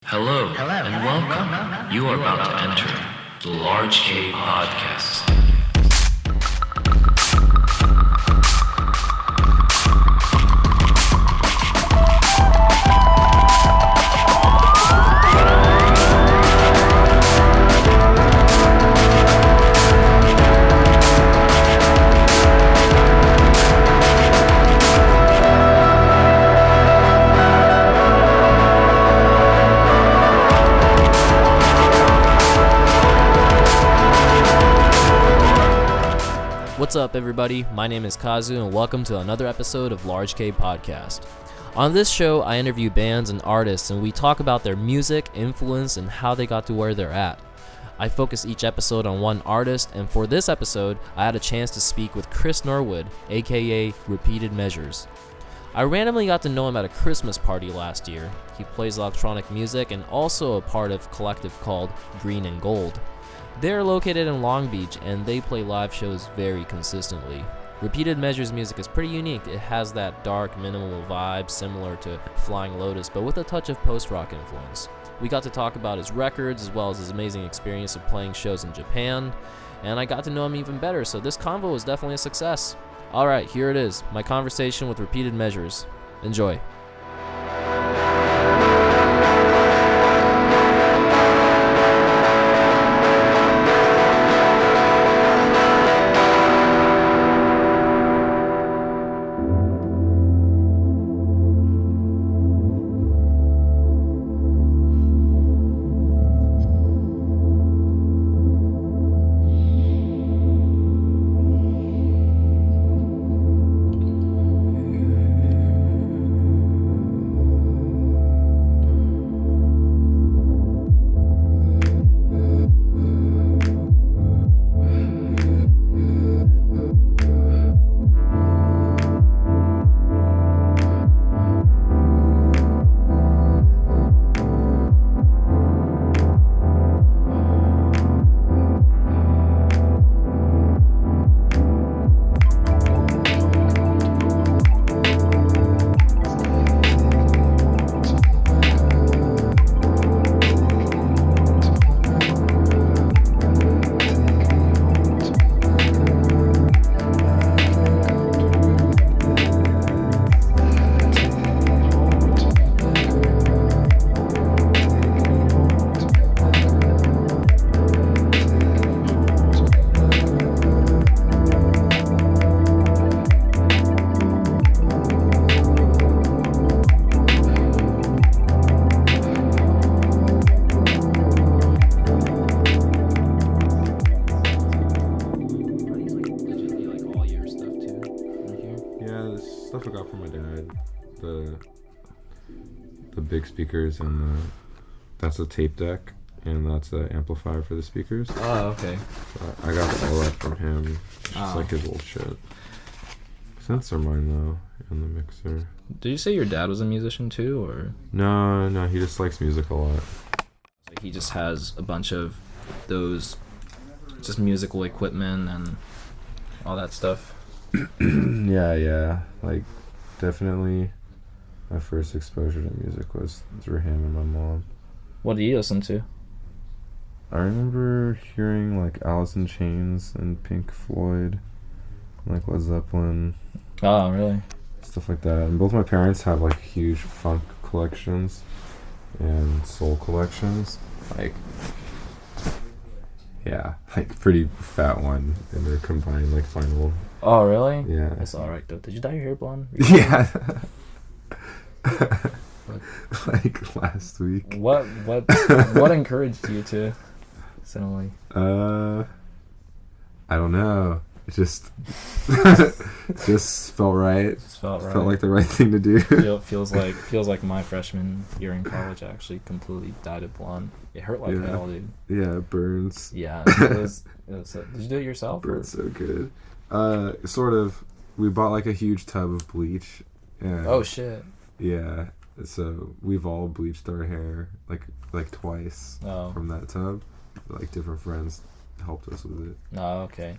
Hello, and welcome. You are about to enter the Large K Podcast. What's up, everybody? My name is Kazu, and welcome to another episode of Large K Podcast. On this show, I interview bands and artists, and we talk about their music, influence, and how they got to where they're at. I focus each episode on one artist, and for this episode, I had a chance to speak with Chris Norwood, aka Repeated Measures. I randomly got to know him at a Christmas party last year. He plays electronic music and also a part of a collective called GRN+GLD. They're located in Long Beach, and they play live shows very consistently. Repeated Measures music is pretty unique. It has that dark, minimal vibe similar to Flying Lotus, but with a touch of post-rock influence. We got to talk about his records, as well as his amazing experience of playing shows in Japan, and I got to know him even better, so this convo was definitely a success. Alright, here it is, my conversation with Repeated Measures. Enjoy. Big speakers, and that's a tape deck, and that's an amplifier for the speakers. Oh, okay. So I got all that from him. It's just like his old shit. Synths are mine though, and the mixer. Did you say your dad was a musician too, or? No, he just likes music a lot. Like he just has a bunch of those, just musical equipment and all that stuff. yeah, like definitely. My first exposure to music was through him and my mom. What did you listen to? I remember hearing like Alice in Chains and Pink Floyd, like Led Zeppelin. Oh, really? Stuff like that. And both my parents have like huge funk collections and soul collections. Like, yeah, like pretty fat one, and they're combined like vinyl. Oh, really? Yeah. That's alright though. Did you dye your hair blonde? Yeah. Like last week. What encouraged you to suddenly? I don't know. It just felt right. Felt like the right thing to do. feels like my freshman year in college I actually completely dyed it blonde. It hurt like hell, dude. Yeah, it burns. Yeah, it was did you do it yourself? Burns so good. Sort of. We bought like a huge tub of bleach. And oh shit. Yeah. So we've all bleached our hair like twice from that tub. Like different friends helped us with it. Oh, okay.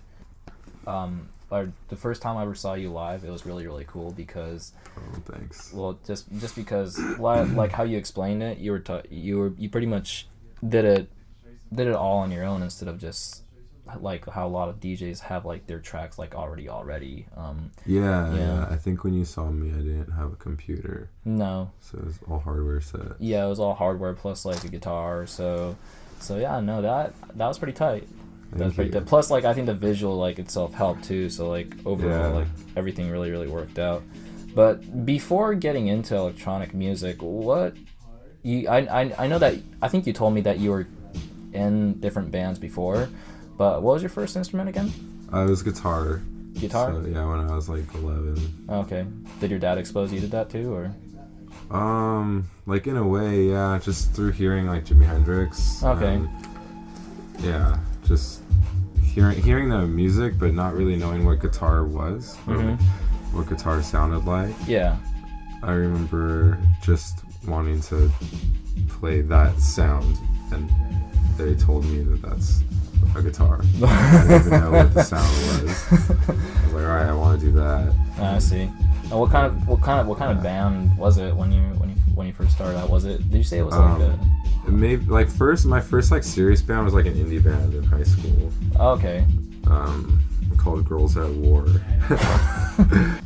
the first time I ever saw you live, it was really really cool because. Oh, thanks. Well, just because like how you explained it, you pretty much did it all on your own instead of just like how a lot of DJs have like their tracks like already. Yeah. I think when you saw me, I didn't have a computer. No. So it was all hardware set. Yeah, it was all hardware plus like a guitar. So yeah, no, that was pretty tight. That was pretty tight. Plus, like I think the visual like itself helped too. So like overall, like everything really really worked out. But before getting into electronic music, I know that I think you told me that you were in different bands before. But what was your first instrument again? It was guitar. Guitar? So, yeah, when I was like 11. Okay. Did your dad expose you to that too, or? Like in a way, yeah, just through hearing like Jimi Hendrix. Okay. Yeah, just hearing the music, but not really knowing what guitar was, or like, what guitar sounded like. Yeah. I remember just wanting to play that sound, and they told me that that's a guitar. I didn't even know what the sound was. I was like, all right, I want to do that. I see. And what kind of band was it when you first started out? Was it? Did you say it was like a? Maybe like my first like serious band was like an indie band in high school. Oh, okay. Called Girls at War.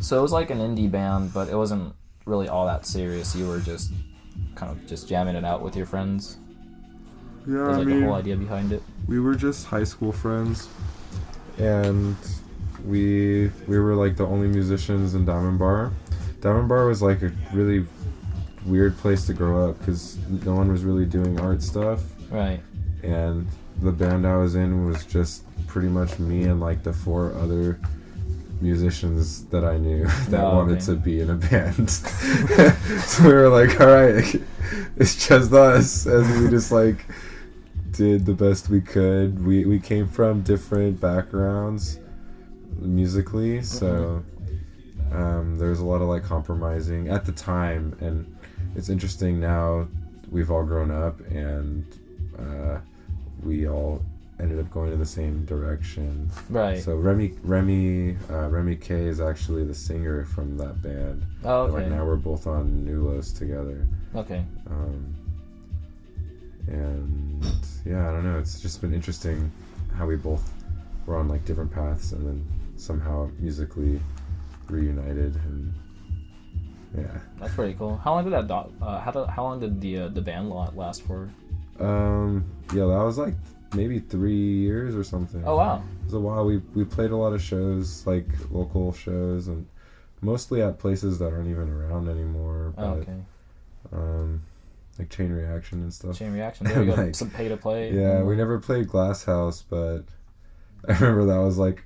So it was like an indie band, but it wasn't really all that serious. You were just kind of just jamming it out with your friends. Yeah, There's like the whole idea behind it. We were just high school friends, and we were like the only musicians in Diamond Bar. Diamond Bar was like a really weird place to grow up because no one was really doing art stuff. Right. And the band I was in was just pretty much me and like the 4 other musicians that I knew that wanted to be in a band. So we were like, all right, it's just us, and we just like did the best we could. We came from different backgrounds musically, so there was a lot of like compromising at the time, and it's interesting now we've all grown up and we all ended up going in the same direction. Right. So Remy K is actually the singer from that band. Oh, okay. Right now we're both on Nulos together. Okay. And yeah, I don't know. It's just been interesting how we both were on like different paths and then somehow musically reunited, and yeah. That's pretty cool. How long did that how long did the band last for? Yeah, that was like maybe 3 years or something. Oh wow. It was a while. We played a lot of shows, like local shows, and mostly at places that aren't even around anymore. But, okay. Like Chain Reaction and stuff. Chain Reaction. There you go. Some pay to play. Yeah, we never played Glass House, but I remember that was like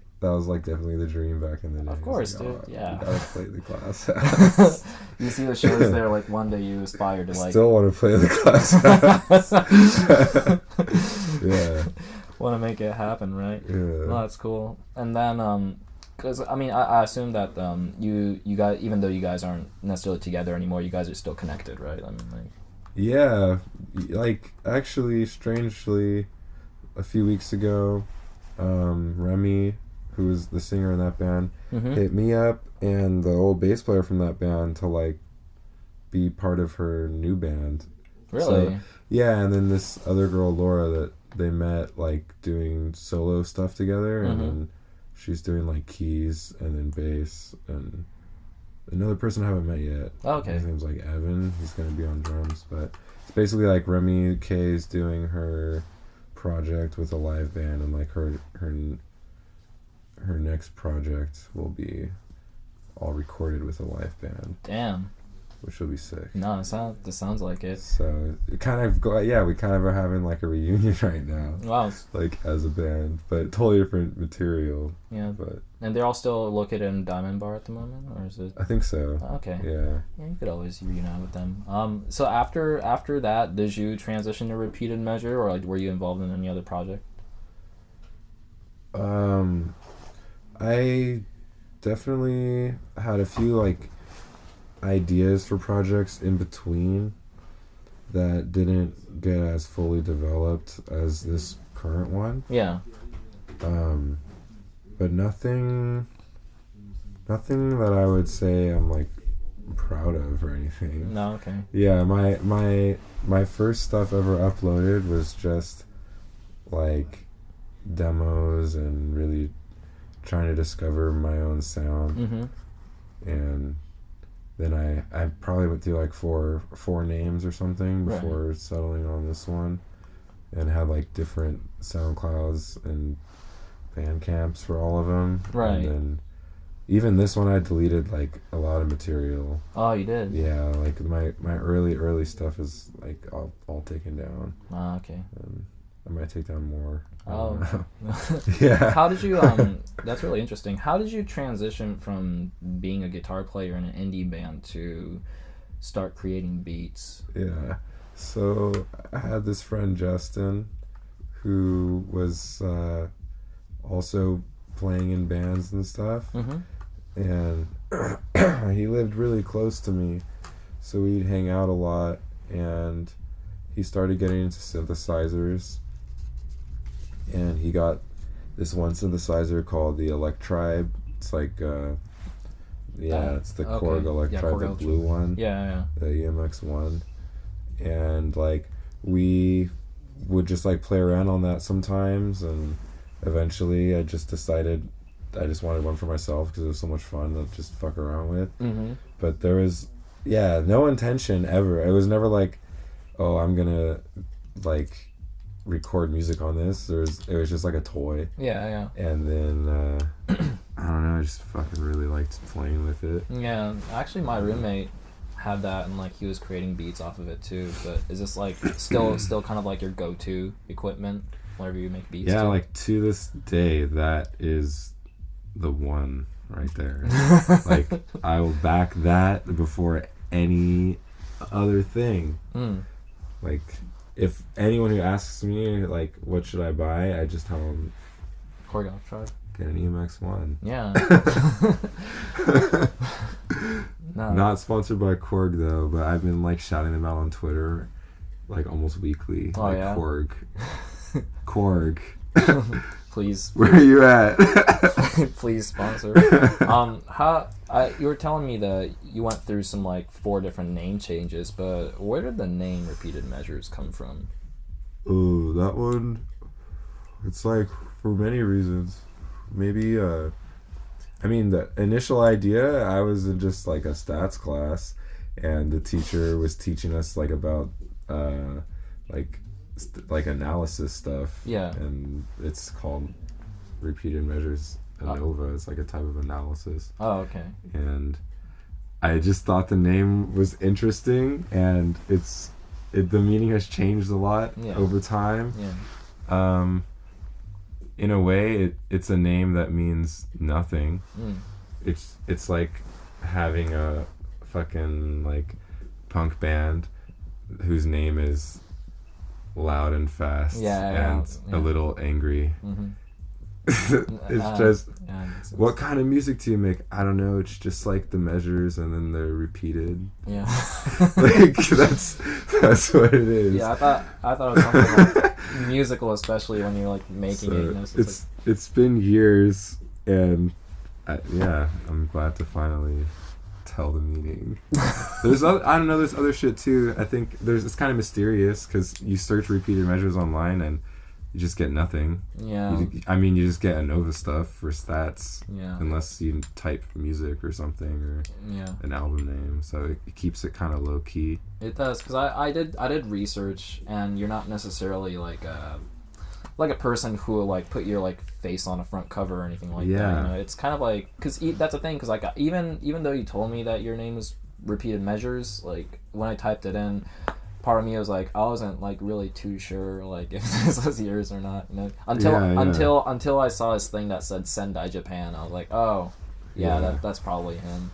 definitely the dream back in the day. Of course, like, dude. Yeah. I gotta play the Glass House. You see the shows there, like one day you aspire to like. Still want to play the Glass House. Yeah. Want to make it happen, right? Yeah. Well, that's cool. And then, because I mean, I assume that you guys, even though you guys aren't necessarily together anymore, you guys are still connected, right? I mean, like. Yeah, like actually, strangely, a few weeks ago, Remy, who was the singer in that band, hit me up and the old bass player from that band to like be part of her new band. Really? So, yeah, and then this other girl, Laura, that they met like doing solo stuff together, and then she's doing like keys and then bass, and another person I haven't met yet. Oh, okay. His name's like Evan. He's gonna be on drums, but it's basically like Remy K is doing her project with a live band, and like her next project will be all recorded with a live band. Damn. Which will be sick. No, it sounds like it. So it kind of we kind of are having like a reunion right now. Wow. Like as a band, but totally different material. Yeah. But and they're all still located in Diamond Bar at the moment, or is it? I think so. Okay. Yeah. Yeah, you could always reunite with them. So after that, did you transition to Repeated Measure, or like were you involved in any other project? I definitely had a few like ideas for projects in between that didn't get as fully developed as this current one. Yeah. But nothing Nothing that I would say I'm like proud of or anything. No, okay. Yeah, my first stuff ever uploaded was just like demos and really trying to discover my own sound. Mm-hmm. And then I probably went through like four names or something before settling on this one, and had like different SoundClouds and Bandcamps for all of them. Right. And then even this one, I deleted like a lot of material. Oh, you did? Yeah, like my early stuff is like all taken down. Ah, okay. And I might take down more. Oh. Yeah. How did you that's really interesting. How did you transition from being a guitar player in an indie band to start creating beats? Yeah. So I had this friend Justin who was also playing in bands and stuff. Mm-hmm. And he lived really close to me, so we'd hang out a lot, and he started getting into synthesizers, and he got this one synthesizer called the Electribe. It's like it's the Korg Electribe, the blue one. Yeah. The EMX1. And like we would just like play around on that sometimes, and eventually I just decided I just wanted one for myself because it was so much fun to just fuck around with. Mm-hmm. But there was no intention ever. It was never like, oh, I'm gonna like record music on this. It was just like a toy. Yeah. And then I don't know, I just fucking really liked playing with it. Yeah, actually my roommate had that, and like he was creating beats off of it too. But is this like still kind of like your go-to equipment whenever you make beats? Yeah, too? like to this day, that is the one right there. Like I will back that before any other thing. Like if anyone who asks me like what should I buy, I just tell them Korg Electribe. get an EMX1. Yeah. No. Not sponsored by Korg though, but I've been like shouting them out on Twitter like almost weekly. Oh, like yeah? Korg. Please. Where are you at? Please sponsor. You were telling me that you went through some like 4 different name changes, but where did the name Repeated Measures come from? Oh, that one. It's like for many reasons. Maybe I mean the initial idea, I was in just like a stats class, and the teacher was teaching us like about like analysis stuff. Yeah. And it's called Repeated Measures ANOVA. It's like a type of analysis. Oh, okay. And I just thought the name was interesting, and the meaning has changed a lot over time. Yeah. In a way, it's a name that means nothing. It's like having a fucking like punk band whose name is loud and fast and a little angry. Mm-hmm. It's just what kind of music do you make? I don't know. It's just like the measures and then they're repeated. Yeah. Like that's what it is. Yeah, I thought it was something like musical, especially when you're like making it. You know, so it's been years, and I'm glad to finally tell the meaning. There's other shit too. I think it's kind of mysterious because you search Repeated Measures online and you just get nothing. Yeah. You just get ANOVA stuff for stats. Yeah. Unless you type music or something or an album name, so it keeps it kind of low key. It does, because I did research, and you're not necessarily like a person who will like put your like face on a front cover or anything like that. You know, it's kind of like, because that's the thing, because like even though you told me that your name was Repeated Measures, like when I typed it in, part of me was like, I wasn't like really too sure like if this was yours or not, you know, until I saw this thing that said Sendai Japan. I was like, oh that's probably him.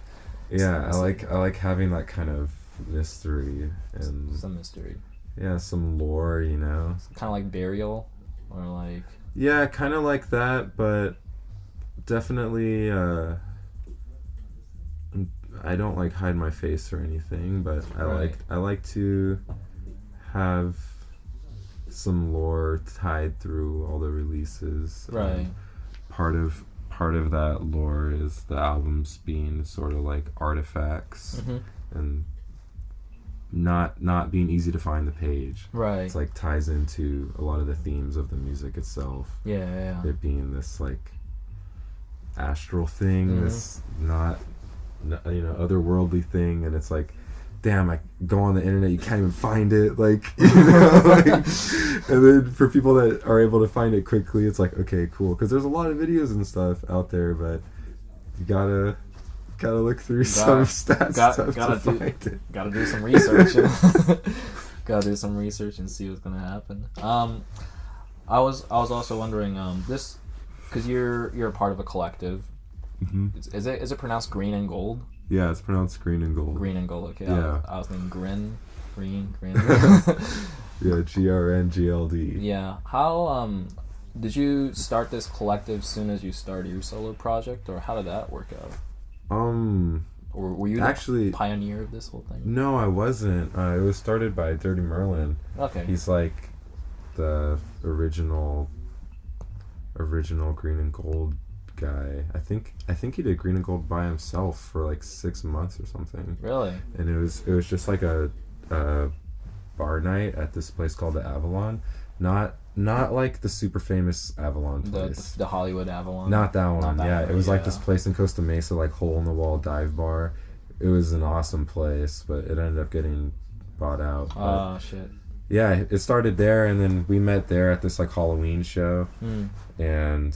Yeah, I like having that kind of mystery and some mystery. Yeah, some lore, you know. Kind of like Burial, or like. Yeah, kind of like that, but definitely. I don't like hide my face or anything, but I like to have some lore tied through all the releases. Right. Part of part of that lore is the albums being sort of like artifacts and not being easy to find the page. Right. It's like ties into a lot of the themes of the music itself. Yeah. It being this like astral thing, this not otherworldly thing, and it's like, damn, I go on the internet, you can't even find it, like, like, and then for people that are able to find it quickly, it's like, okay, cool, because there's a lot of videos and stuff out there, but you gotta look through some stats to find it. Gotta do some research. Gotta do some research and see what's gonna happen. I was also wondering, this, because you're a part of a collective. Is it pronounced Green and Gold? Yeah, it's pronounced Green and Gold. Green and Gold, okay. Yeah. I was thinking Green. Yeah, GRN+GLD. Yeah. How did you start this collective soon as you started your solo project, or how did that work out? Or were you actually the pioneer of this whole thing? No, I wasn't. It was started by Dirty Merlin. Okay. He's like the original Green and Gold guy. I think he did Green and Gold by himself for like 6 months or something. Really? And it was just like a bar night at this place called the Avalon. Not like the super famous Avalon place. The Hollywood Avalon. Not that one. It was like this place in Costa Mesa, like hole in the wall dive bar. It was an awesome place, but it ended up getting bought out. Oh shit. Yeah, it started there, and then we met there at this like Halloween show, and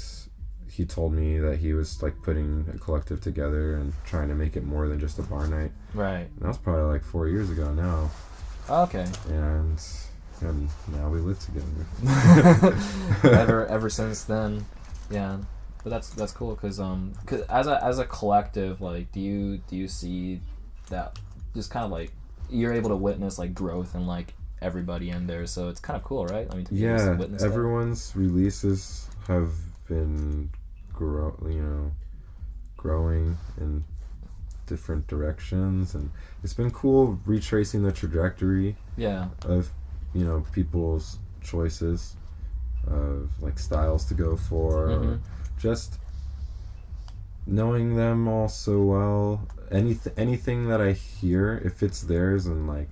he told me that he was like putting a collective together and trying to make it more than just a bar night. Right. And that was probably like 4 years ago now. Okay. And now we live together. ever since then, yeah. But that's cool, cause as a collective, like, do you see that just kind of like you're able to witness like growth and like everybody in there, so it's kind of cool, right? I mean, yeah, witness everyone's releases have been growing in different directions, and it's been cool retracing the trajectory of people's choices of like styles to go for, or just knowing them all so well. Anything that I hear, if it's theirs, and like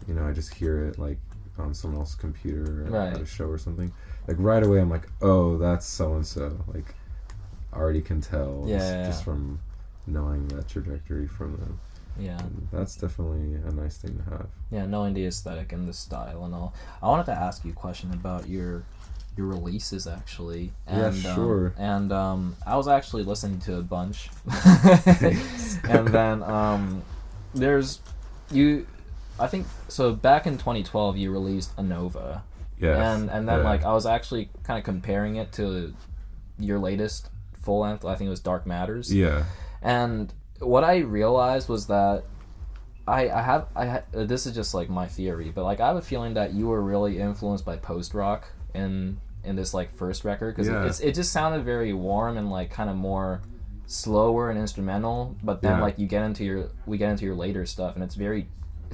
I just hear it like on someone else's computer at a show or something, like right away I'm like, oh, that's so and so, like I already can tell just from knowing that trajectory from them. Yeah. And that's definitely a nice thing to have. Yeah, knowing the aesthetic and the style and all. I wanted to ask you a question about your releases, actually. And, yeah, sure. I was actually listening to a bunch. And then I think, so back in 2012 you released Anova. Yeah. And then like I was actually kind of comparing it to your latest full length, I think it was Dark Matters. Yeah. And what I realized was that I have this is just like my theory, but like I have a feeling that you were really influenced by post rock in this like first record, because it just sounded very warm and like kind of more slower and instrumental, but then like we get into your later stuff and it's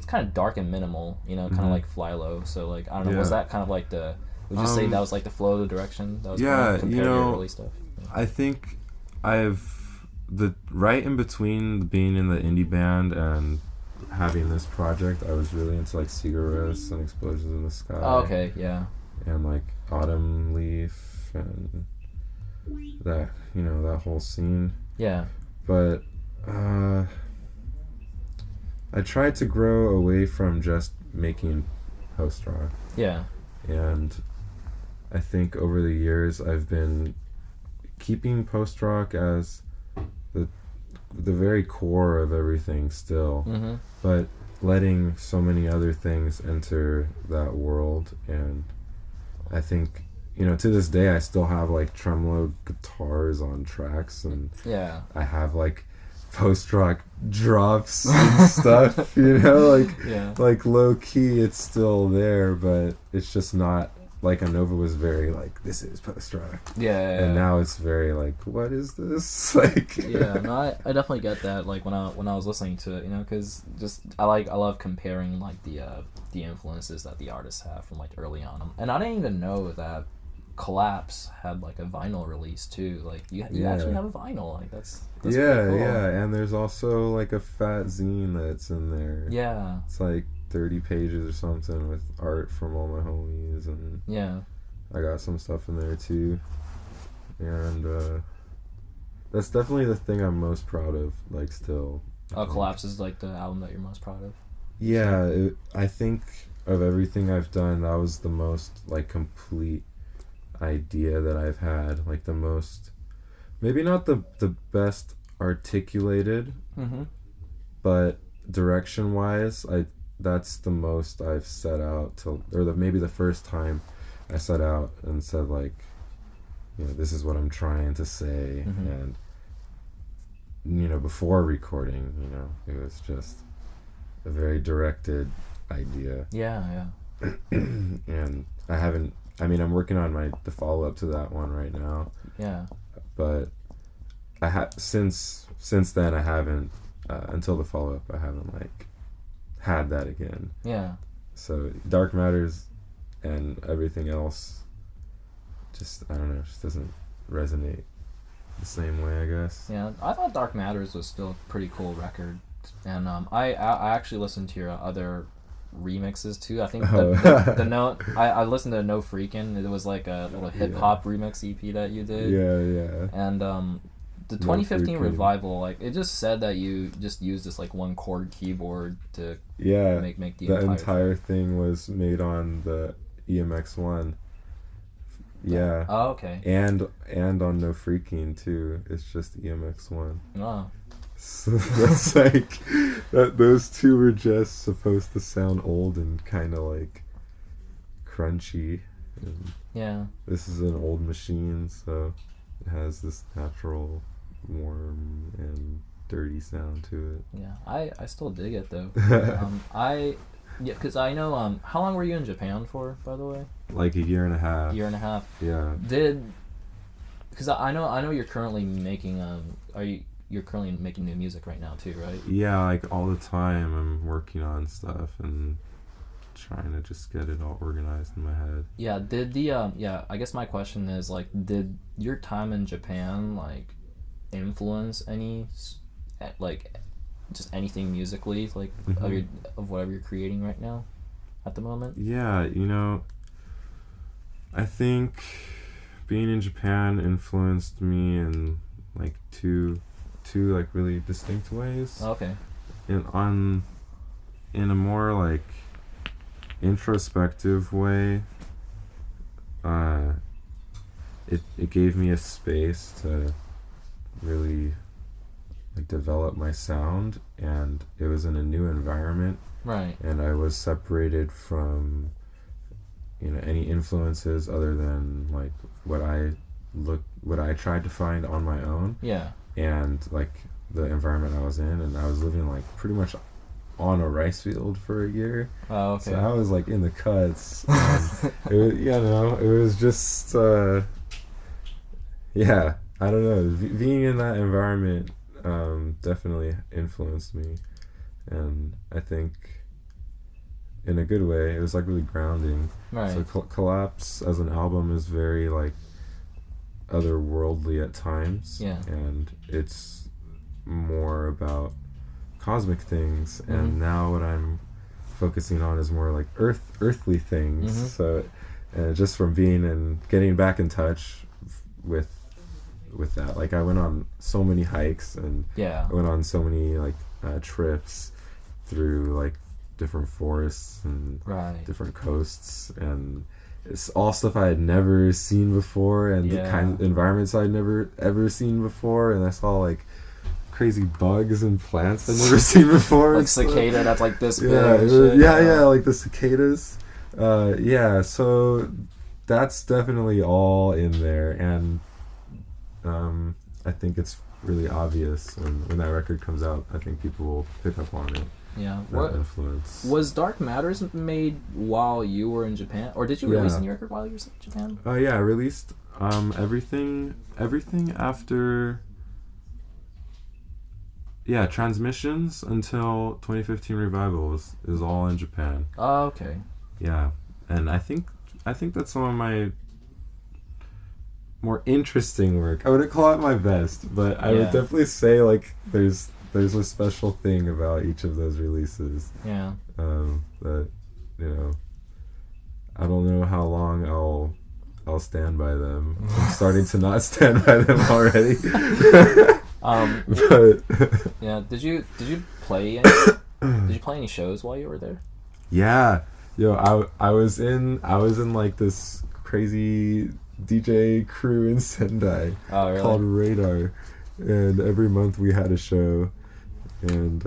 kind of dark and minimal, kind of like Fly Low. So like I don't know, was that kind of like would you say that was like the flow of the direction that was kind of compared to your early stuff? I think right in between being in the indie band and having this project, I was really into like Cigarettes and Explosions in the Sky. Oh, okay, yeah. And like Autumn Leaf and that, that whole scene. Yeah. But I tried to grow away from just making post rock. Yeah. And I think over the years I've been keeping post rock as the very core of everything still, but letting so many other things enter that world. And I think to this day I still have like tremolo guitars on tracks, and I have like post rock drops and stuff, like low key it's still there, but it's just not like Anova was very like, this is post rock. And now it's very like, what is this? Like I definitely get that. Like when I was listening to it, because just I love comparing like the influences that the artists have from like early on. And I didn't even know that Collapse had like a vinyl release too. Like you actually have a vinyl. Like that's yeah, pretty cool. yeah. And there's also like a fat zine that's in there. Yeah. It's like 30 pages or something with art from all my homies, and yeah, I got some stuff in there too. And that's definitely the thing I'm most proud of, like, still. Collapse is like the album that you're most proud of. Yeah, I think of everything I've done, that was the most like complete idea that I've had, like the most, maybe not the best articulated, but direction wise, that's the most I've set out to, or maybe the first time I set out and said, like, you know, this is what I'm trying to say. And you know, before recording, you know, it was just a very directed idea. Yeah. And I'm working on the follow-up to that one right now. Yeah. But since then I haven't, until the follow-up, I haven't like had that again. Yeah. So Dark Matters and everything else just, I don't know, just doesn't resonate the same way, I guess. Yeah, I thought Dark Matters was still a pretty cool record. And I actually listened to your other remixes too. I think the note I listened to No Freakin'. It was like a little hip hop remix EP that you did. Yeah. And the 2015 revival, like it just said that you just used this like one chord keyboard to make the entire thing was made on the EMX1. Yeah. Oh, okay. And on No Freaking too. It's just EMX1. Oh. So that's like those two were just supposed to sound old and kind of like crunchy. And yeah. This is an old machine, so it has this natural, warm and dirty sound to it. Yeah, I still dig it though. Because I know. How long were you in Japan for, by the way? Like a year and a half. Yeah. Because I know you're currently making you're currently making new music right now too, right? Yeah, like all the time I'm working on stuff and trying to just get it all organized in my head. Yeah, I guess my question is, like, did your time in Japan, like, influence any, like, just anything musically, like, of whatever you're creating right now at the moment? Yeah, you know, I think being in Japan influenced me in, like, two like really distinct ways. Okay. In a more like introspective way, it gave me a space to really like develop my sound, and it was in a new environment. Right. And I was separated from, you know, any influences other than like what I tried to find on my own. Yeah. And like the environment I was in, and I was living like pretty much on a rice field for a year. Oh, okay. So I was like in the cuts. It was just I don't know. Being in that environment definitely influenced me, and I think in a good way. It was like really grounding. Right. So Collapse as an album is very like otherworldly at times. Yeah. And it's more about cosmic things, and now what I'm focusing on is more like earthly things. So just from being and getting back in touch with that, like I went on so many hikes, and I went on so many like trips through like different forests and different coasts, and it's all stuff I had never seen before, and the kind of environments I'd never ever seen before, and I saw like crazy bugs and plants I'd never seen before. Like cicada that's like this big. Like the cicadas. So that's definitely all in there, and I think it's really obvious, and when that record comes out, I think people will pick up on it. Yeah. That influence. Was Dark Matters made while you were in Japan, or did you release any record while you were in Japan? Oh yeah, I released everything after Transmissions until 2015 Revival is all in Japan. Oh, okay. Yeah, and I think that's some of my more interesting work. I wouldn't call it my best, but I would definitely say like there's a special thing about each of those releases. Yeah. That, you know, I don't know how long I'll stand by them. I'm starting to not stand by them already. But yeah. Did you play any shows while you were there? Yeah. Yo, I was in like this crazy DJ crew in Sendai called Radar, and every month we had a show, and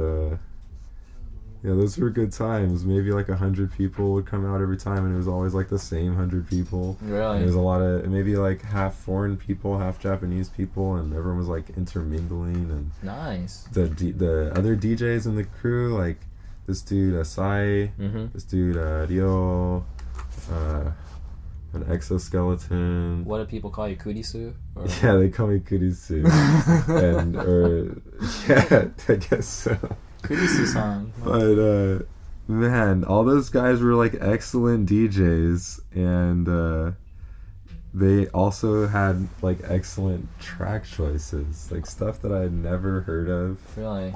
those were good times. Maybe like 100 people would come out every time, and it was always like the same 100 people. Really? There was a lot of maybe like half foreign people, half Japanese people, and everyone was like intermingling. And nice. The other DJs in the crew, like this dude Asai, this dude Ryo, an exoskeleton. What do people call you, Kurisu? Yeah, they call me Kurisu. I guess so. Kurisu-san. But man, all those guys were like excellent DJs, and they also had like excellent track choices, like stuff that I had never heard of. Really?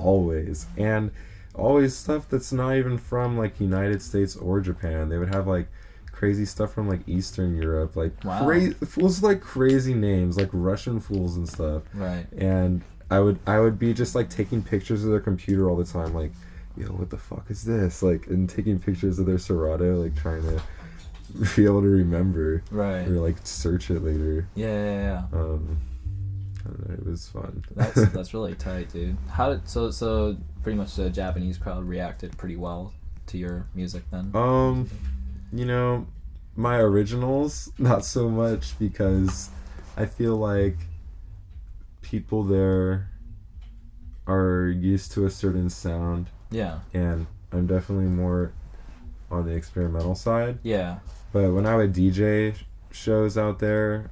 Always stuff that's not even from like United States or Japan. They would have like crazy stuff from like Eastern Europe, like fools like crazy names, like Russian fools and stuff. Right. And I would be just like taking pictures of their computer all the time, like, yo, what the fuck is this? Like, and taking pictures of their Serato, like trying to be able to remember. Right. Or like search it later. Yeah. I don't know, it was fun. That's really tight, dude. So pretty much the Japanese crowd reacted pretty well to your music then? You know, my originals, not so much, because I feel like people there are used to a certain sound. Yeah. And I'm definitely more on the experimental side. Yeah. But when I would DJ shows out there,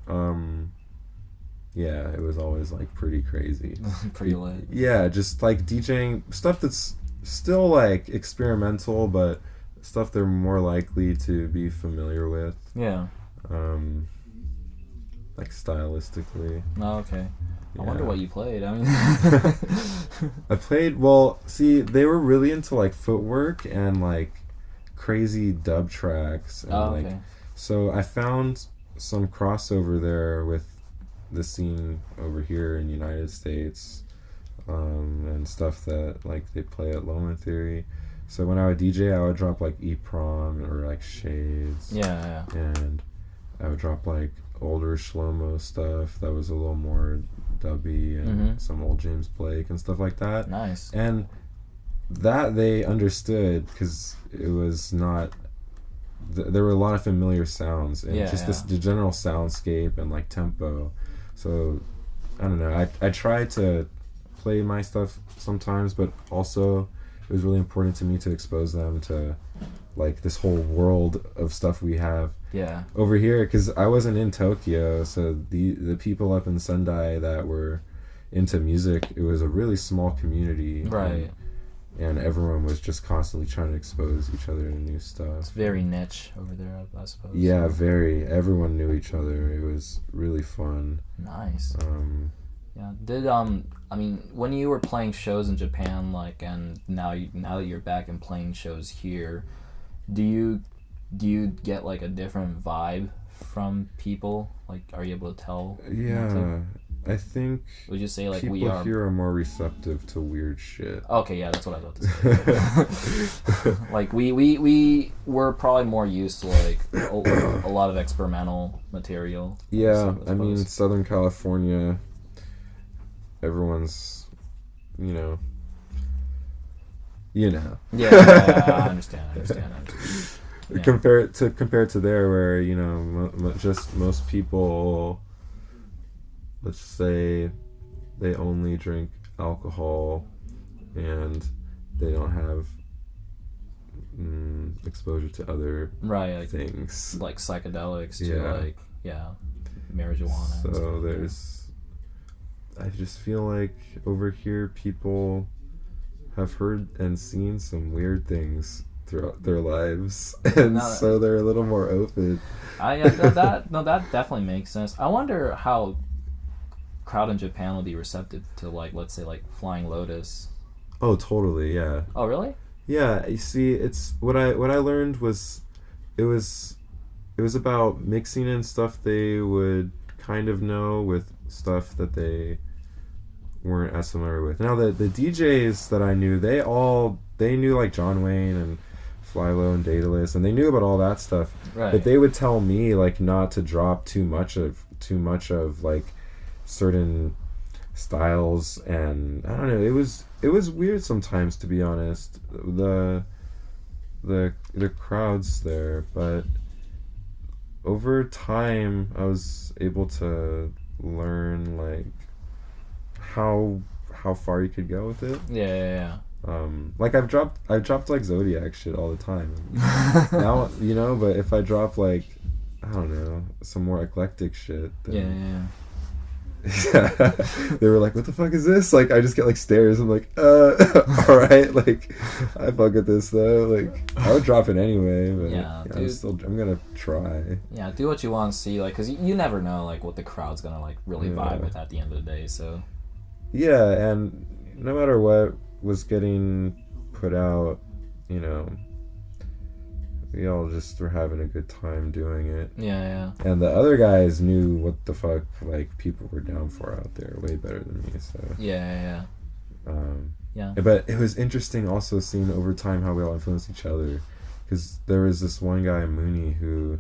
yeah, it was always like pretty crazy. Pretty lit. Yeah, just like DJing stuff that's still like experimental, but stuff they're more likely to be familiar with. Yeah. Like stylistically. Oh, okay. I wonder what you played. I mean, I played, well, see, they were really into like footwork and like crazy dub tracks. And, like, so I found some crossover there with the scene over here in the United States, and stuff that like they play at Loma Theory. So when I would DJ, I would drop like EPROM or like Shades. Yeah. And I would drop like older Shlomo stuff that was a little more dubby, and some old James Blake and stuff like that. Nice. And that they understood, because it was not... there were a lot of familiar sounds, and the general soundscape and like tempo. So I don't know, I try to play my stuff sometimes, but also it was really important to me to expose them to like this whole world of stuff we have over here, because I wasn't in Tokyo, so the people up in Sendai that were into music, it was a really small community, right? And everyone was just constantly trying to expose each other to new stuff. It's very niche over there, I suppose. Yeah, very. Everyone knew each other. It was really fun. Nice. Yeah. Did I mean, when you were playing shows in Japan, like, and now that you're back and playing shows here, do you get like a different vibe from people? Like, are you able to tell? Yeah. I think would you say like people here are more receptive to weird shit. Okay, yeah, that's what I was about to say. Like we were probably more used to like a lot of experimental material. Yeah, I mean, Southern California, everyone's, you know. Yeah, I understand. Yeah. Compare to there, where, you know, just most people, let's say they only drink alcohol and they don't have exposure to other like things, like psychedelics, to like marijuana. So I just feel like over here people have heard and seen some weird things throughout their lives, and so they're a little more open. That definitely makes sense. I wonder how crowd in Japan will be receptive to, like, let's say, like Flying Lotus. Oh, totally, yeah. Oh, really? Yeah, you see, it's what I learned was it was about mixing in stuff they would kind of know with stuff that they weren't as familiar with. Now the DJs that I knew, they knew like John Wayne and Fly Low and Daedalus, and they knew about all that stuff. Right. But they would tell me like not to drop too much of like certain styles, and I don't know, it was weird sometimes, to be honest, the crowds there, but over time I was able to learn like how far you could go with it. Yeah. Like I've dropped like Zodiac shit all the time. Now, you know, but if I drop like, I don't know, some more eclectic shit, then they were like, what the fuck is this? Like, I just get like stares. I'm like, alright, like, I fuck with this though. Like, I would drop it anyway, but dude, I'm gonna try. Yeah, do what you want to see, like, cause you never know like what the crowd's gonna like really vibe with at the end of the day. So yeah, and no matter what was getting put out, you know, we all just were having a good time doing it. Yeah. And the other guys knew what the fuck like people were down for out there way better than me. So yeah. But it was interesting also seeing over time how we all influenced each other, because there was this one guy, Mooney, who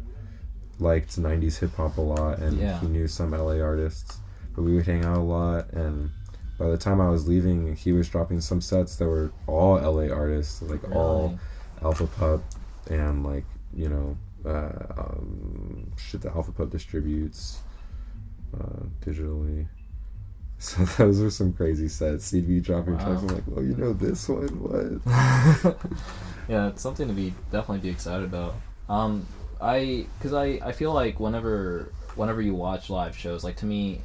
liked 90s hip hop a lot, and he knew some LA artists, but we would hang out a lot, and by the time I was leaving, he was dropping some sets that were all LA artists, like all Alpha Pup and like, you know, shit that Alpha Pup distributes digitally. So those were some crazy sets. He'd be dropping tracks. I'm like, well, you know this one? What? Yeah, it's something to definitely be excited about. I feel like whenever you watch live shows, like to me,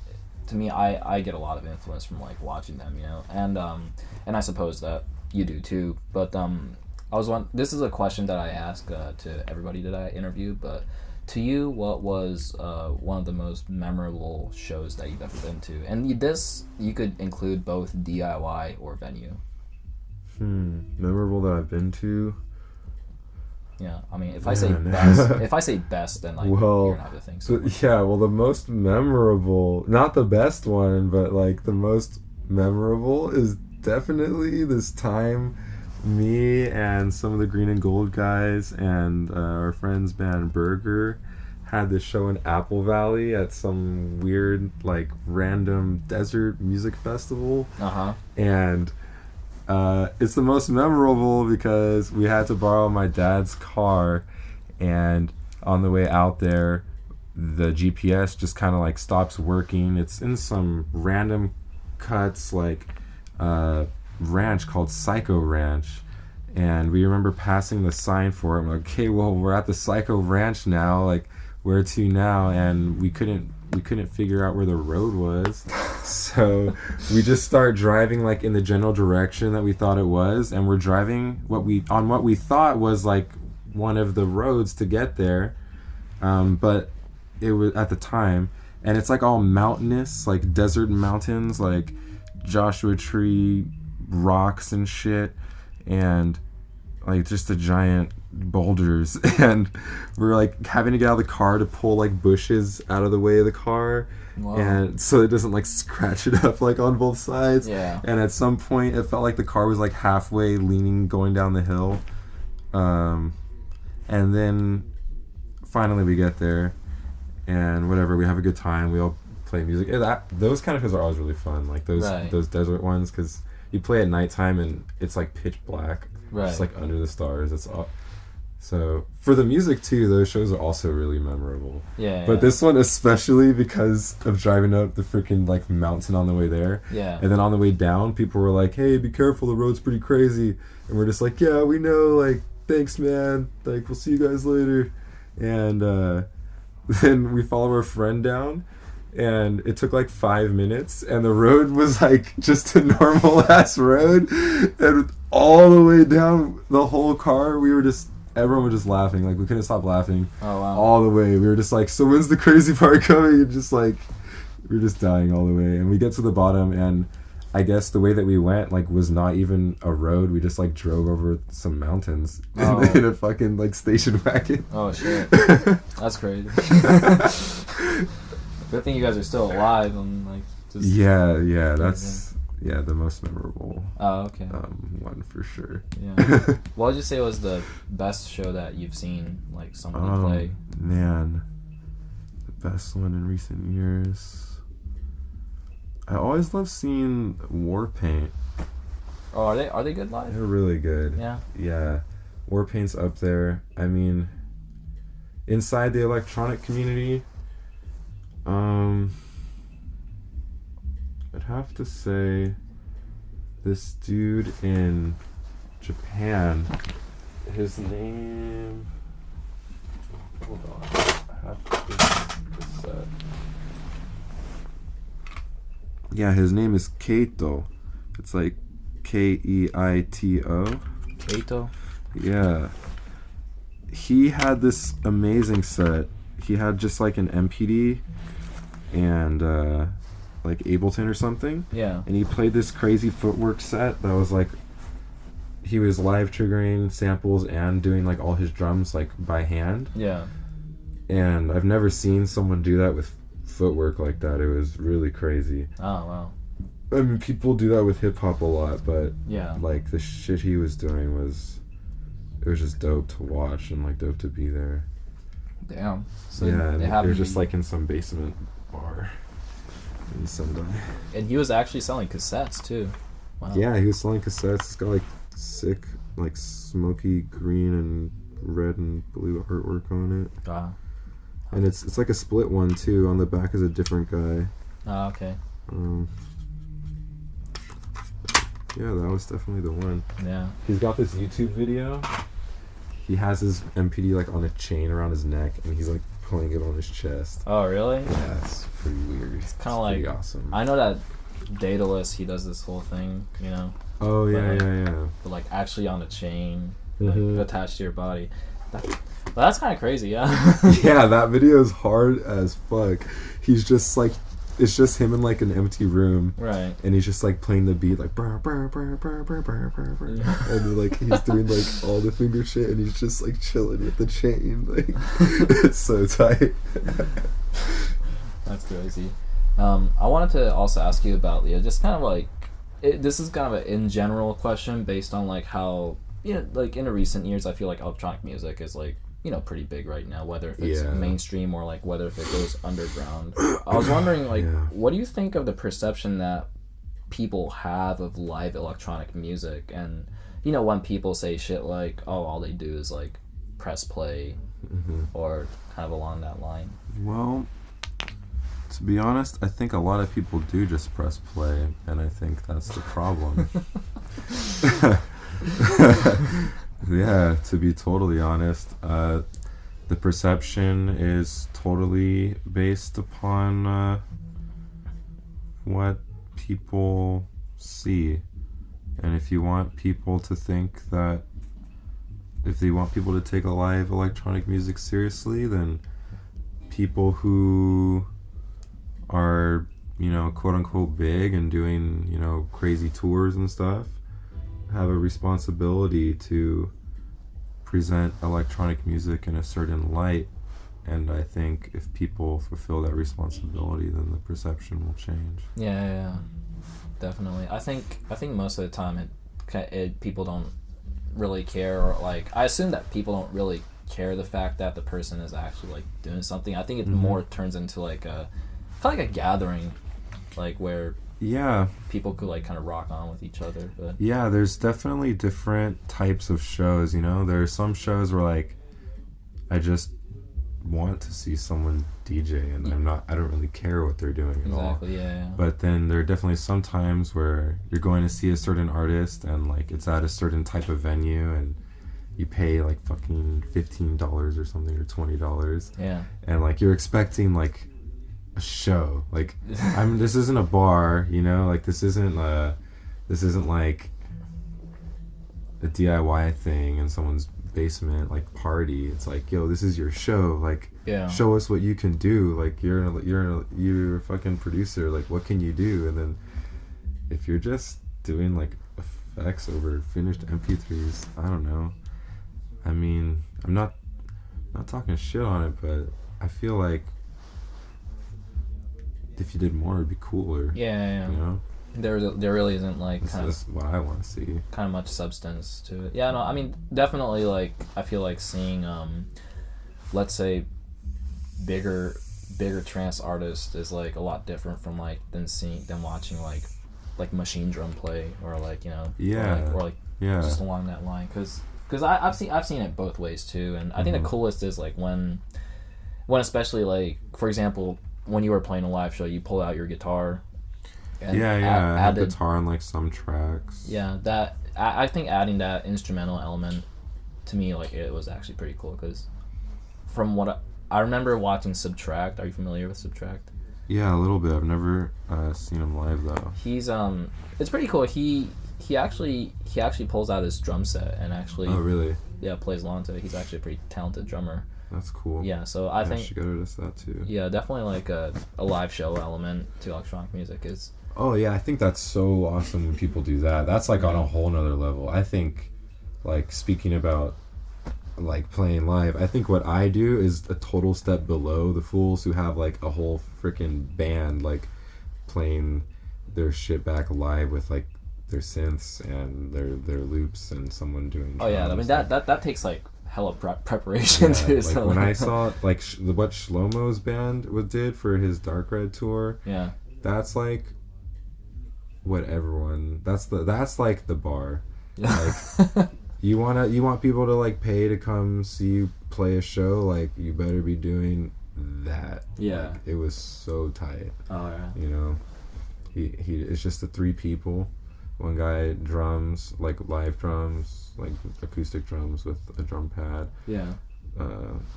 I get a lot of influence from like watching them, you know, and I suppose that you do too. But this is a question that I ask to everybody that I interview. But to you, what was one of the most memorable shows that you've ever been to? And you could include both DIY or venue. Memorable that I've been to. Yeah, I mean, if I say best, then like you're not gonna think so. Well, the most memorable, not the best one, but like the most memorable is definitely this time me and some of the Green and Gold guys and our friends band Burger had this show in Apple Valley at some weird like random desert music festival. And it's the most memorable because we had to borrow my dad's car, and on the way out there the GPS just kind of like stops working. It's in some random cuts like ranch called Psycho Ranch, and we remember passing the sign for it. I'm like, okay, well, we're at the Psycho Ranch now, like where to now? And we couldn't figure out where the road was, so we just start driving like in the general direction that we thought it was, and we're driving what we thought was like one of the roads to get there, but it was at the time, and it's like all mountainous, like desert mountains, like Joshua Tree rocks and shit, and like just the giant boulders, and we're like having to get out of the car to pull like bushes out of the way of the car. Wow. And so it doesn't like scratch it up like on both sides. And at some point it felt like the car was like halfway leaning going down the hill, and then finally we get there, and whatever, we have a good time, we all play music. Those kind of shows are always really fun, like those desert ones, because you play at nighttime and it's like pitch black, just like under the stars. It's all. So for the music too, those shows are also really memorable. But this one especially because of driving up the freaking like mountain on the way there. And then on the way down, people were like, "Hey, be careful, the road's pretty crazy." And we're just like, "Yeah, we know. Like, thanks, man. Like, we'll see you guys later." And then we follow our friend down, and it took like 5 minutes, and the road was like just a normal ass road, and all the way down the whole car everyone was just laughing, like we couldn't stop laughing. Oh wow. All the way. We were just like, so when's the crazy part coming? And just like we were just dying all the way, and we get to the bottom, and I guess the way that we went like was not even a road. We just like drove over some mountains in a fucking like station wagon. Oh shit. That's crazy. Good thing you guys are still alive and like just Yeah, that's the most memorable okay. one for sure. Yeah. What would you say was the best show that you've seen like somebody play? Man, the best one in recent years. I always love seeing Warpaint. Oh, are they good live? They're really good. Yeah. Yeah. Warpaint's up there. I mean, inside the electronic community, I'd have to say this dude in Japan, his name, hold on, I have this set. Yeah, his name is Keito. It's like Keito. Keito? Yeah. He had this amazing set. He had just like an MPD and like Ableton or something. Yeah. And he played this crazy footwork set that was like, he was live triggering samples and doing like all his drums like by hand. Yeah. And I've never seen someone do that with footwork like that. It was really crazy. Oh wow. I mean, people do that with hip hop a lot, but yeah, like the shit he was doing was just dope to watch and like dope to be there. Damn. So yeah, they're just like in some basement bar in Sendai. And he was actually selling cassettes too. Wow. Yeah, he was selling cassettes. It's got like sick, like smoky green and red and blue artwork on it. Wow. And it's like a split one too. On the back is a different guy. Oh, okay. Yeah, that was definitely the one. Yeah. He's got this YouTube video. He has his MPD like on a chain around his neck, and he's like pulling it on his chest. Oh, really? Yeah, it's pretty weird. It's kind of like pretty awesome. I know that Daedalus, he does this whole thing, you know. Oh yeah. But like actually on a chain, Mm-hmm. like attached to your body. That's kind of crazy, yeah. Yeah, that video is hard as fuck. He's just like, it's just him in like an empty room, right? And he's just like playing the beat like brr, brr, brr, brr, brr, brr, brr, brr. And like he's doing like all the finger shit, and he's just like chilling with the chain. Like it's so tight. That's crazy. I wanted to also ask you about just kind of like this is kind of an in general question based on like how like in the recent years I feel like electronic music is like pretty big right now, whether if it's mainstream or like whether if it goes underground. I was wondering like what do you think of the perception that people have of live electronic music, and when people say shit like, oh, all they do is like press play, or kind of along that line? Well, to be honest, I think a lot of people do just press play, and I think that's the problem. Yeah, to be totally honest, the perception is totally based upon what people see. And if you want people to think that, if they want people to take a live electronic music seriously, then people who are, quote unquote big and doing, crazy tours and stuff, have a responsibility to present electronic music in a certain light, and I think if people fulfill that responsibility, then the perception will change. Yeah, definitely. I think most of the time it people don't really care, or like I assume that people don't really care the fact that the person is actually like doing something. I think it more turns into like a kind of like a gathering, like where people could like kind of rock on with each other. But yeah, there's definitely different types of shows. There are some shows where like I just want to see someone DJ, and I don't really care what they're doing at all. Exactly, yeah. But then there are definitely some times where you're going to see a certain artist, and like it's at a certain type of venue, and you pay like fucking $15 or something, or $20. Yeah. And like you're expecting like a show. Like, this isn't a bar, you know? Like, this isn't like a DIY thing in someone's basement, like, party. It's like, yo, this is your show. Like, show us what you can do. Like, you're a fucking producer. Like, what can you do? And then if you're just doing like effects over finished MP3s, I don't know. I mean, I'm not talking shit on it, but I feel like if you did more, it'd be cooler. Yeah. You know? There really isn't like that's what I want to see. Kind of much substance to it. Yeah, no, I mean, definitely, like, I feel like seeing, let's say, bigger trance artists is like a lot different from like than watching like machine drum play or like, you know, or just along that line, because I've seen it both ways too, and I think the coolest is like when especially like, for example, when you were playing a live show, you pull out your guitar. And I had guitar on like some tracks. Yeah, that I think adding that instrumental element to me, like, it was actually pretty cool, because from what I remember watching Subtract. Are you familiar with Subtract? Yeah, a little bit. I've never seen him live though. He's it's pretty cool. He actually pulls out his drum set and actually plays along to it. He's actually a pretty talented drummer. That's cool. Yeah, so I think I should go notice that too. Yeah, definitely like a live show element to electronic music is. Oh yeah, I think that's so awesome when people do that. That's like on a whole nother level. I think, like, speaking about like playing live, I think what I do is a total step below the fools who have like a whole freaking band like playing their shit back live with like their synths and their loops and someone doing drums. Oh yeah, I mean that takes like hella preparation too. Like so when I saw like what Shlomo's band did for his Dark Red tour, that's like what everyone that's like the bar. Like you want people to like pay to come see you play a show, like you better be doing that. Yeah. Like, it was so tight. Oh yeah. You know, he it's just the three people. One guy drums, like live drums, like acoustic drums with a drum pad. Yeah.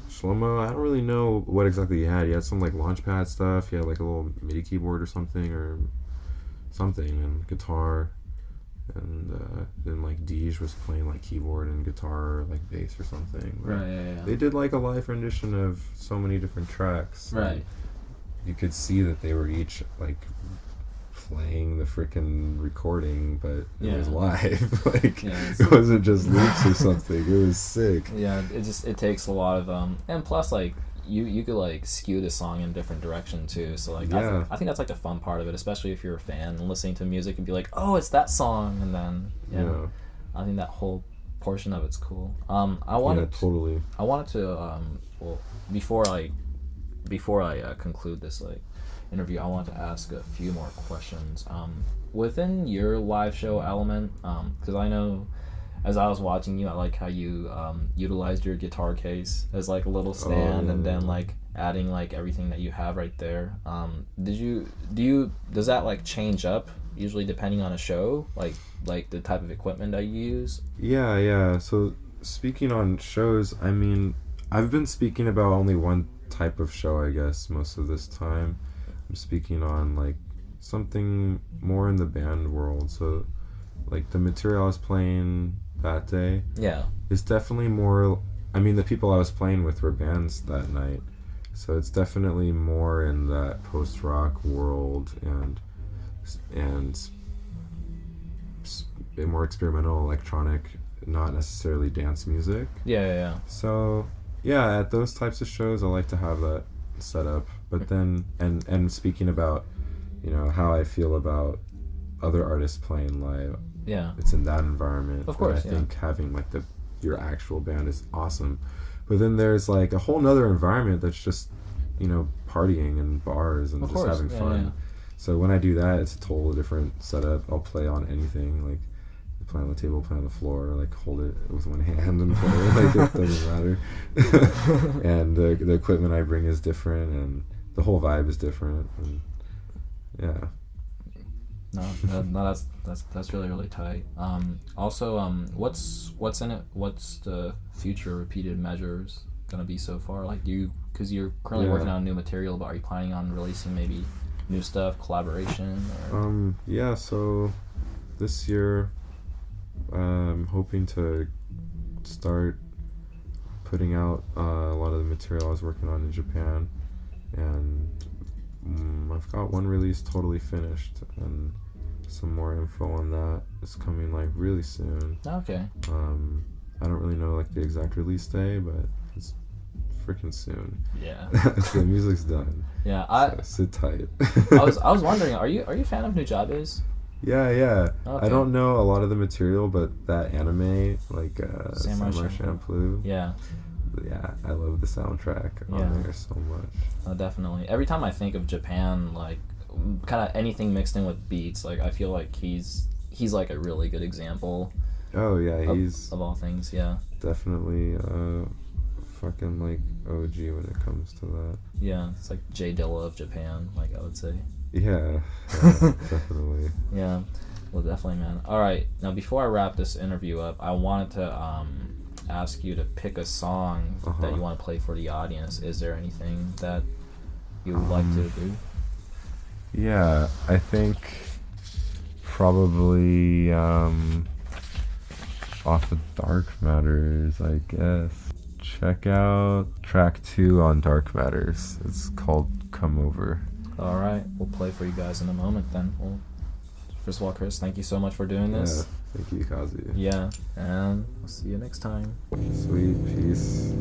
Shlomo, I don't really know what exactly he had. He had some like launchpad stuff. He had like a little MIDI keyboard or something, and guitar. And then like Deej was playing like keyboard and guitar, like bass or something. Right. Yeah. They did like a live rendition of so many different tracks. Right. You could see that they were each like playing the freaking recording, but it was live. Like it wasn't just loops or something. It was sick. Yeah, it takes a lot of and plus like you could like skew the song in a different direction too. So like I think that's like the fun part of it, especially if you're a fan and listening to music and be like, oh, it's that song, and then I think that whole portion of it's cool. I wanted to well before I conclude this like interview, I want to ask a few more questions. Within your live show element, because I know as I was watching you, I like how you utilized your guitar case as like a little stand, and then like adding like everything that you have right there. Does that like change up usually depending on a show, like the type of equipment that you use? Yeah. So speaking on shows, I mean, I've been speaking about only one type of show, I guess, most of this time. I'm speaking on like something more in the band world. So like the material I was playing that day is definitely more, I mean, the people I was playing with were bands that night, so it's definitely more in that post-rock world and more experimental electronic, not necessarily dance music. Yeah. So yeah, at those types of shows I like to have that set up. But then and speaking about, you know, how I feel about other artists playing live, it's in that environment. Of course, I think having like your actual band is awesome. But then there's like a whole nother environment that's just, you know, partying and bars and having fun. Yeah. So when I do that, it's a totally different setup. I'll play on anything, like play on the table, play on the floor, like hold it with one hand and play it. Like it doesn't matter. And the equipment I bring is different, and the whole vibe is different. And yeah. No, that's really, really tight. Also, what's in it? What's the future repeated measures gonna be so far? Like, do you because you're currently working on new material, but are you planning on releasing maybe new stuff, collaboration? Or? Yeah, so this year I'm hoping to start putting out a lot of the material I was working on in Japan, and I've got one release totally finished, and some more info on that is coming like really soon. Okay. I don't really know like the exact release day, but it's freaking soon. Yeah. The music's done. Yeah, so sit tight. I was wondering, are you a fan of Nujabes? Yeah. Okay. I don't know a lot of the material, but that anime, like Samurai Champloo. Yeah. Yeah, I love the soundtrack on there so much. Oh, definitely. Every time I think of Japan, like kind of anything mixed in with beats, like I feel like he's like a really good example. Oh yeah, he's of all things. Yeah. Definitely fucking like OG when it comes to that. Yeah, it's like J Dilla of Japan, like I would say. Yeah, definitely. Yeah, well, definitely, man. All right, now before I wrap this interview up, I wanted to ask you to pick a song that you want to play for the audience. Is there anything that you would like to do? Yeah, I think probably off of Dark Matters, I guess. Check out track 2 on Dark Matters. It's called Come Over. All right, we'll play for you guys in a moment then. Well, first of all, Chris, thank you so much for doing this. Thank you, Kazu. Yeah, and we'll see you next time. Sweet, peace.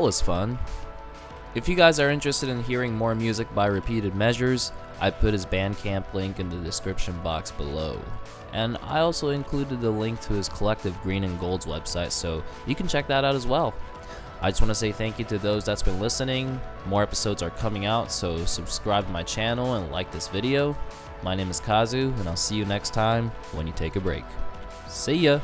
was fun. If you guys are interested in hearing more music by Repeated Measures, I put his Bandcamp link in the description box below. And I also included the link to his collective Green and Gold's website, so you can check that out as well. I just want to say thank you to those that's been listening. More episodes are coming out, so subscribe to my channel and like this video. My name is Kazu, and I'll see you next time when you take a break. See ya!